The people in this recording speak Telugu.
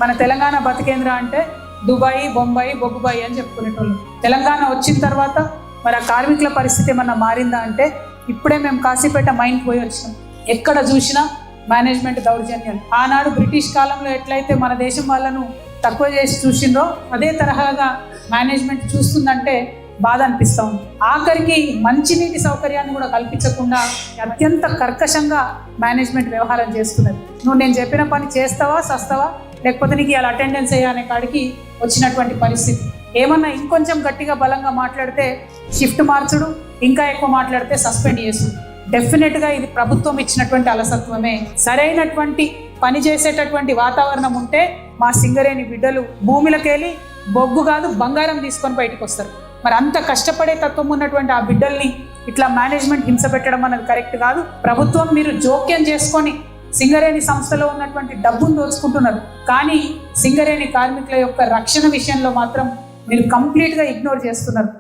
మన తెలంగాణ బతికేంద్ర అంటే దుబాయ్, బొంబాయి, బొగ్గుబాయి అని చెప్పుకునేటోళ్ళు. తెలంగాణ వచ్చిన తర్వాత మరి ఆ కార్మికుల పరిస్థితి ఏమన్నా మారిందా అంటే ఇప్పుడే మేము కాశీపేట మైన్కి పోయి వచ్చినాం. ఎక్కడ చూసినా మేనేజ్మెంట్ దౌర్జన్యాలు. ఆనాడు బ్రిటిష్ కాలంలో ఎట్లయితే మన దేశం వాళ్ళను తక్కువ చేసి చూసిందో అదే తరహాగా మేనేజ్మెంట్ చూస్తుందంటే బాధ అనిపిస్తూ ఉంది. ఆఖరికి మంచినీటి సౌకర్యాన్ని కూడా కల్పించకుండా అత్యంత కర్కశంగా మేనేజ్మెంట్ వ్యవహారం చేస్తున్నది. నువ్వు నేను చెప్పిన పని చేస్తావా సస్తావా, లేకపోతే నీకు ఇలా అటెండెన్స్ అయ్యా కాడికి వచ్చినటువంటి పరిస్థితి. ఏమన్నా ఇంకొంచెం గట్టిగా బలంగా మాట్లాడితే షిఫ్ట్ మార్చుడు, ఇంకా ఎక్కువ మాట్లాడితే సస్పెండ్ చేసుడు. డెఫినెట్గా ఇది ప్రభుత్వం ఇచ్చినటువంటి అలసత్వమే. సరైనటువంటి పని చేసేటటువంటి వాతావరణం ఉంటే మా సింగరేణి బిడ్డలు భూమిలోకెళ్ళి బొగ్గు కాదు బంగారం తీసుకొని బయటకు వస్తారు. మరి అంత కష్టపడే తత్వం ఉన్నటువంటి ఆ బిడ్డల్ని ఇట్లా మేనేజ్మెంట్ హింస పెట్టడం అనేది కరెక్ట్ కాదు. ప్రభుత్వం మీరు జోక్యం చేసుకొని సింగరేణి సంస్థలో ఉన్నటువంటి డబ్బును దోచుకుంటున్నారు, కానీ సింగరేణి కార్మికుల యొక్క రక్షణ విషయంలో మాత్రం మీరు కంప్లీట్గా ఇగ్నోర్ చేస్తున్నారు.